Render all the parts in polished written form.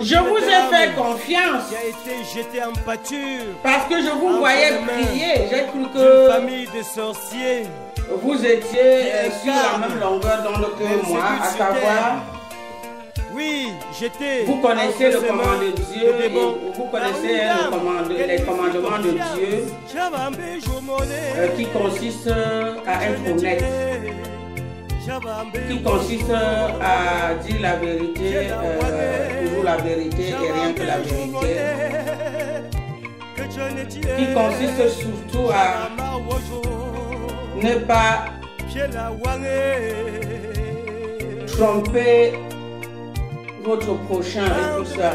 Je vous ai fait confiance qui a été jeté en pâture parce que je vous voyais prier. J'ai cru d'une que famille de sorciers. vous étiez sur la même longueur d'onde que moi, à savoir, Oui, j'étais. vous connaissez le commandement de Dieu et démons. vous connaissez les commandements de Dieu qui consistent à être honnête, qui consiste à dire la vérité, toujours la vérité et rien que la vérité, qui consiste surtout à ne pas tromper votre prochain et tout ça.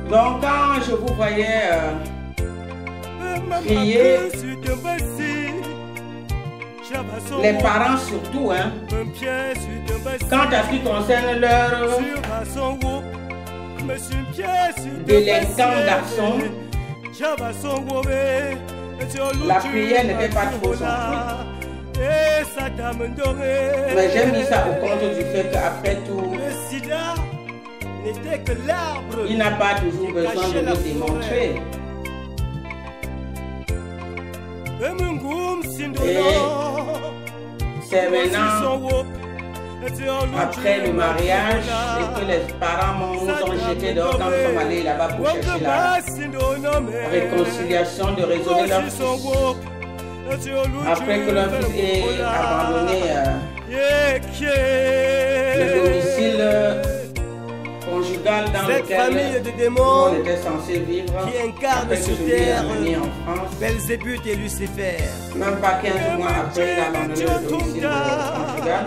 Donc quand je vous voyais prier, les parents surtout, hein, quant à ce qui concerne leur délinquant garçon, la prière n'était pas trop son truc. Mais j'ai mis ça au compte du fait qu'après tout, il n'a pas toujours besoin de le démontrer. Et c'est maintenant, après le mariage, et que les parents nous ont jetés dehors quand nous sommes allés là-bas pour chercher la réconciliation, de résoudre leur fils. Après que leur fils ait abandonné le domicile conjugal dans lequel on était censé vivre, après que je lui ai amené en France, Belzébuth et Lucifer. même pas 15 mois après, il a abandonné le domicile conjugal.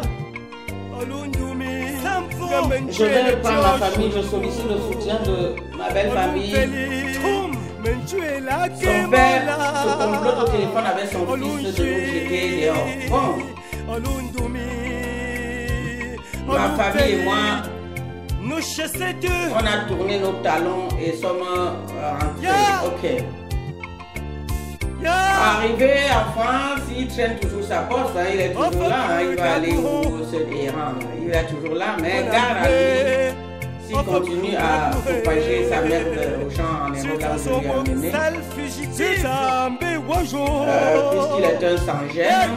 Je vais reprendre ma famille, je sollicite le soutien de ma belle famille. Son père se complote au téléphone avec son fils de nous jeter dehors. Bon, ma famille et moi, on a tourné nos talons et sommes rentrés. Ok. Arrivé en France, il traîne toujours sa poste, hein, il est toujours là, hein, il va aller où se errant, il est toujours là, mais gare à lui, s'il continue à propager sa merde aux gens en Europe, là où je lui ai amené, puisqu'il est un sans-gêne.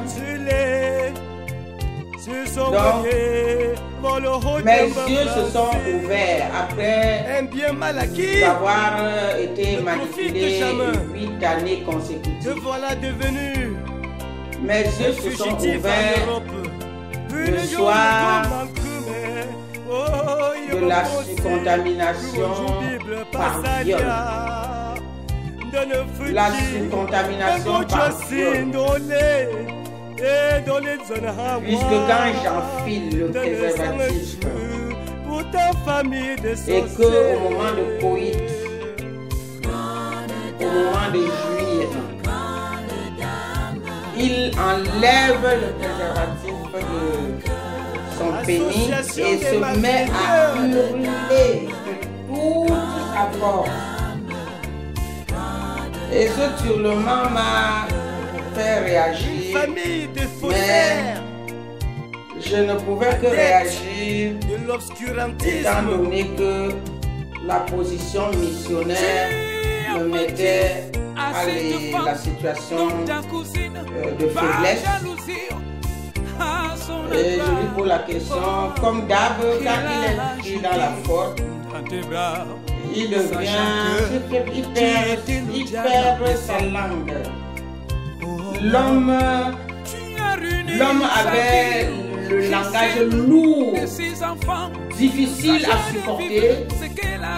Donc, mes yeux se sont ouverts après avoir été manipulé 8 années consécutives. Mes yeux se sont ouverts le soir de la surcontamination par viol. La surcontamination par viol. Puisque quand j'enfile le préservatif et que au moment de coït, au moment de jouir, il enlève le préservatif de son pénis et se met à hurler de toute sa force. Et ce hurlement m'a fait réagir, mais je ne pouvais que réagir étant donné que la position missionnaire me mettait à la situation de faiblesse. Et je lui pose la question, comme d'hab, quand il est pris dans la faute, il devient, il perd sa langue. L'homme avait le langage lourd, difficile à supporter.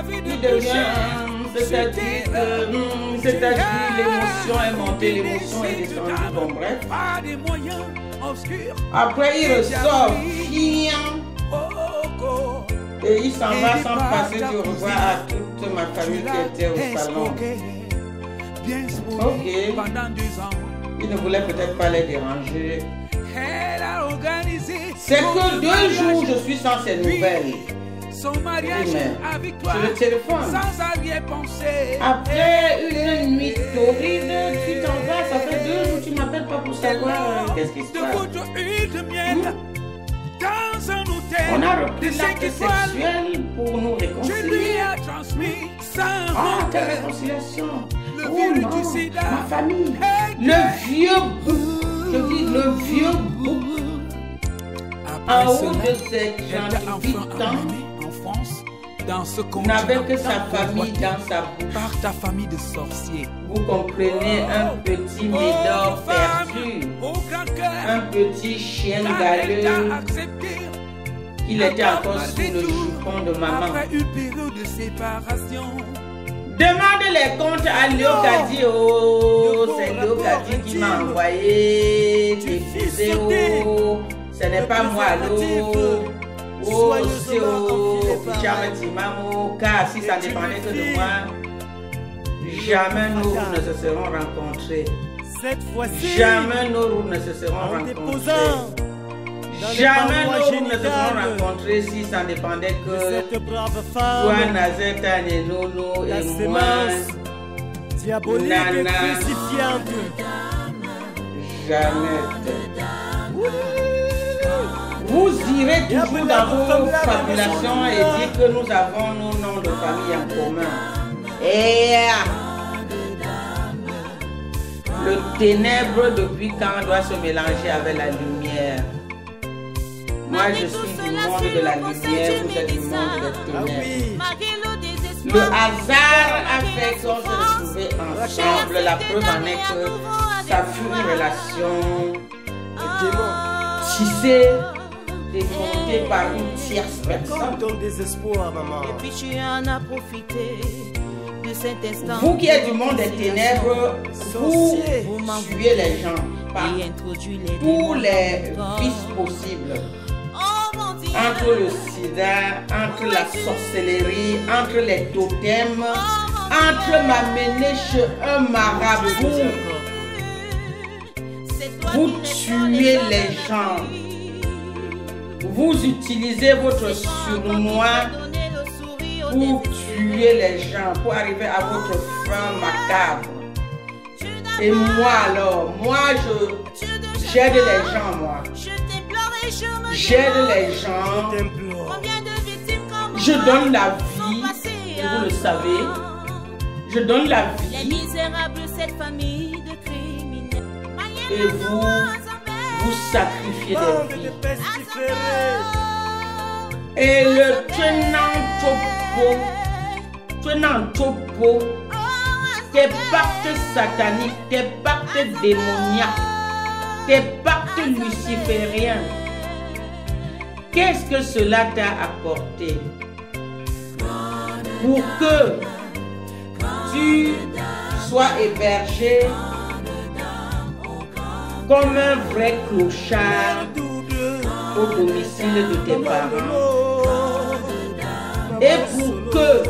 Il devient, c'est-à-dire l'émotion est montée, l'émotion est descendue, bon bref. Après il ressort fiant et il s'en va sans passer du revoir à toute ma famille qui était au salon. Ok. Il ne voulait peut-être pas les déranger. C'est que 2 jours je suis sans ces nouvelles. Son mariage avec toi, sur le téléphone. Sans arrière-pensée. Après une nuit torride, tu t'en vas, ça fait 2 jours, tu ne m'appelles pas pour savoir qu'est-ce qui se passe. On a repris l'acte sexuel Ah, quelle réconciliation! Le Oh virus non, du sida. ma famille, le vieux bouc, je dis le vieux bouc, Après en haut cela, de ses elle était 38 enfin ans, amenée en France, dans ce n'avait continent que sa famille convoité dans sa bouche. par ta famille de sorciers. Vous comprenez, un petit médor perdu, Au grand cœur, un petit chien car elle t'a galeux, accepté. il était encore sous le jupon de maman. Après une période de séparation, Demande les comptes à Léocadie. Oh, c'est Léocadie qui m'a envoyé t'épouser. Oh, ce n'est pas moi. Oh, c'est oh, Pichamatimamo. Car si ça dépendait que de moi, jamais nos routes ne se seront rencontrées. Cette fois-ci, Jamais nos routes ne se seront en rencontrées. déposant dans les Jamais nos parois routes ne se seront génitales rencontrées si ça dépendait de que cette brave toi, femme, Nazeta, Nono la et moi. sémence diabolique Nana. et crucifiante. Jeannette. Vous irez toujours dans vos fabulations et dire que nous avons nos noms de famille en commun. Et le ténèbre depuis quand doit se mélanger avec la lumière. Moi je suis du monde de la lumière, vous êtes du monde des Ah ténèbres. oui, Le hasard a fait qu'on se retrouvait ensemble. La preuve en est que ça fut une relation tissée et montée par une tierce comme personne. ton désespoir, maman. Et puis tu en as profité de cet instant. Vous qui êtes du monde des ténèbres, vous tuez les gens par Et introduit les tous démons les dans ton vices possibles. Oh mon Dieu. Entre le sida, entre la sorcellerie, entre les totems, entre m'amener chez un marabout. C'est toi Vous qui n'es tuez pas les gens. Vous utilisez votre surmoi pour tuer les gens, pour arriver à votre fin macabre. Et moi alors, moi j'aide les gens, moi. J'aide les gens, Je t'implore. je donne la vie, et vous le savez, je donne la Les vie misérables, cette famille de criminels. et vous sacrifiez Bande des de vies. pestiférés. Et le tenant topo, tes pactes sataniques, tes pactes démoniaques, tes pactes lucifériens, qu'est-ce que cela t'a apporté pour que tu sois hébergé comme un vrai clochard au domicile de tes parents? Et pour que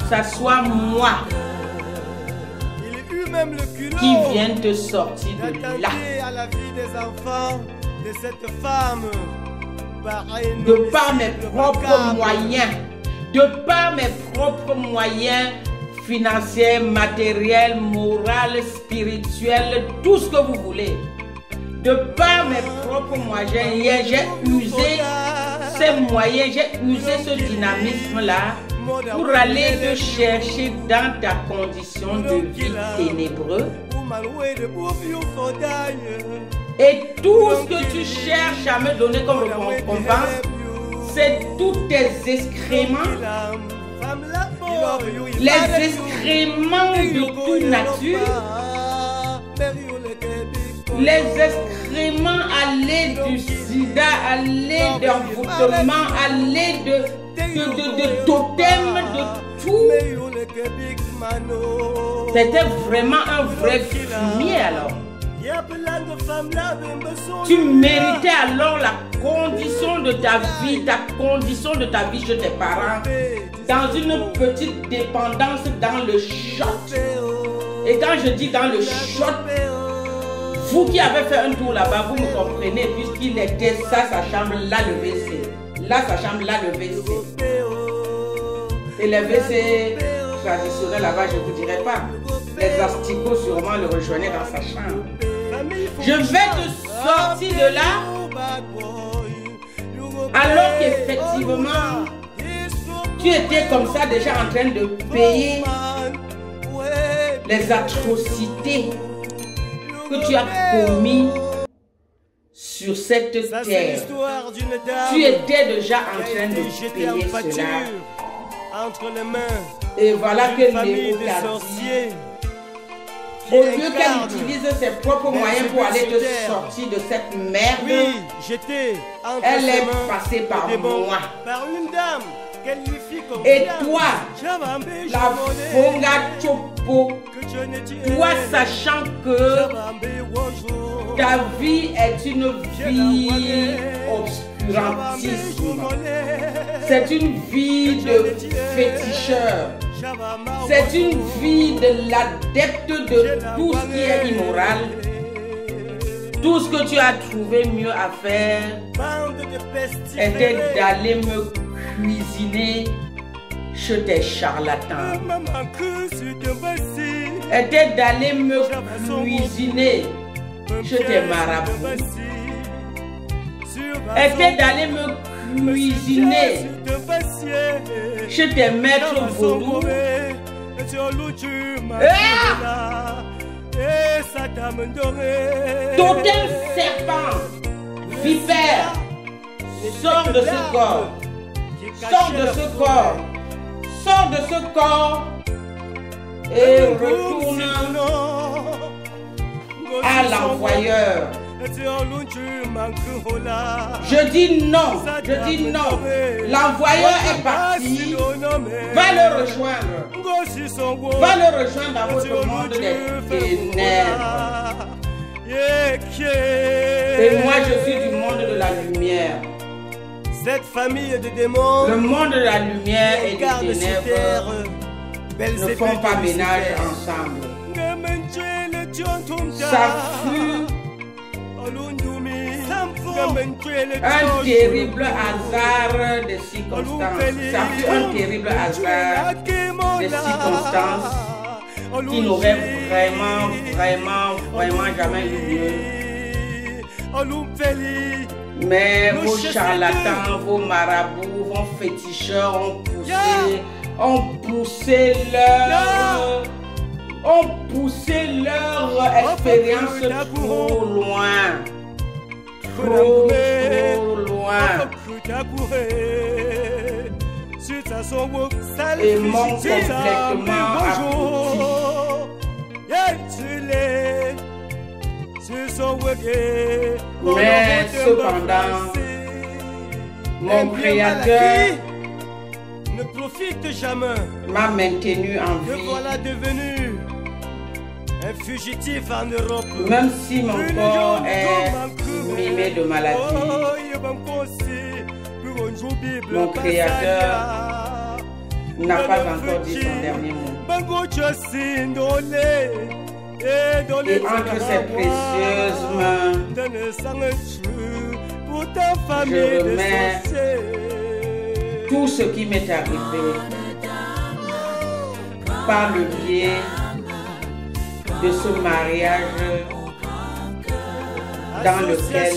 ça soit moi Il eut même le culot qui vienne te sortir de là, d'attenter à la vie des enfants de cette femme par un de par mes homicide propres macabre. moyens, de par mes propres moyens financiers, matériels, moraux, spirituels, tout ce que vous voulez. De par mes propres moyens, j'ai usé ces moyens, j'ai usé ce dynamisme-là pour aller te chercher dans ta condition de vie ténébreuse. Et tout ce que tu cherches à me donner comme récompense, c'est tous tes excréments, les excréments de toute nature, les excréments à l'aide du sida, à l'aide d'envoûtement, à l'aide de totems, de tout. C'était vraiment un vrai fumier alors. Tu méritais alors la condition de ta vie chez tes parents, dans une petite dépendance dans le shot. Et quand je dis dans le shot, vous qui avez fait un tour là-bas, vous me comprenez, puisqu'il était ça, sa chambre, là le WC. Là, sa chambre, là le WC. Et les WC traditionnels là-bas, je ne vous dirai pas. Les asticots sûrement le rejoignaient dans sa chambre. Je vais te sortir de là alors qu'effectivement, Tu étais comme ça déjà en train de payer les atrocités que tu as commis sur cette terre. Tu étais déjà en train de payer cela. Entre les mains et voilà que Nébuchadnezzar, au lieu qu'elle utilise ses propres moyens pour aller te sortir de cette merde, elle est passée par moi. Par une dame qu'elle lui fit confiance. Et toi, la Fonga Chopo, toi sachant que ta vie est une vie obscurantisme, c'est une vie de féticheur, c'est une vie de l'adepte de tout ce qui est immoral. Tout ce que tu as trouvé mieux à faire était d'aller me cuisiner chez tes charlatans, était d'aller me cuisiner chez tes marabouts, était d'aller me cuisiner chez tes maîtres vaudous. Totem serpent, vipère, sors de ce corps, sors de ce corps, sors de ce corps et retourne à l'envoyeur. Je dis non, je dis non. L'envoyeur est parti. Va le rejoindre. Va le rejoindre dans votre monde des ténèbres. Et moi je suis du monde de la lumière. Cette famille de démons, le monde de la lumière et des ténèbres ne font pas ménage ensemble. Ça fut un terrible hasard de circonstances. Ça fut un terrible hasard de circonstances qui n'aurait vraiment jamais eu lieu. Mais vos charlatans, vos marabouts, vos féticheurs ont poussé leur expérience trop loin. Trop loin. Et m'ont complètement abouti. Mais cependant, mon Créateur ne profite jamais, m'a maintenu en vie. Me voilà devenu un fugitif en Europe. Même si mon corps est mimé de maladie, mon Créateur n'a pas encore dit son dernier mot. Et entre ses précieuses mains, je remets tout ce qui m'est arrivé par le biais de ce mariage dans lequel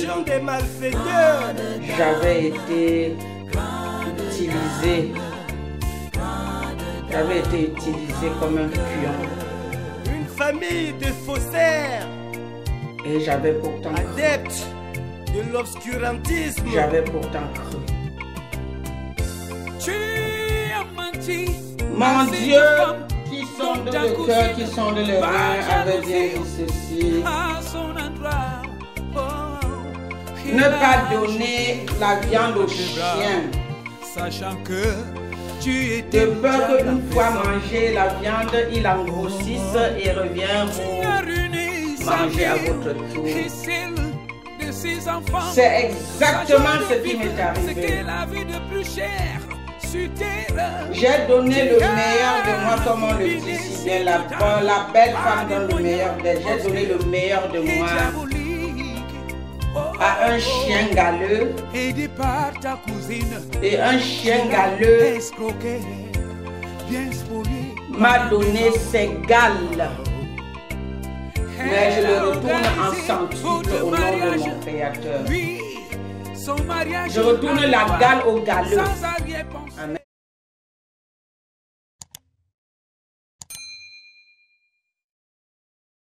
j'avais été utilisé. J'avais été utilisé comme un pion. Une famille de faussaires. Et j'avais pourtant adeptes de l'obscurantisme. J'avais pourtant cru. Mon Dieu, qui sonde le cœur, qui sonde les reins, avait bien dit ceci. Ne pas donner la viande aux chiens. Sachant que de peur qu'une fois mangé la viande, il en grossisse et revient vous manger à votre tour. C'est exactement ce qui m'est arrivé. J'ai donné le meilleur de moi, comme on le dit si bien. La belle femme donne le meilleur d'elle. J'ai donné le meilleur de moi à un chien galeux. Et un chien galeux m'a donné ses galles. Mais je le retourne en centuple au nom de mon Créateur. Je retourne la gale au galeux. Amen.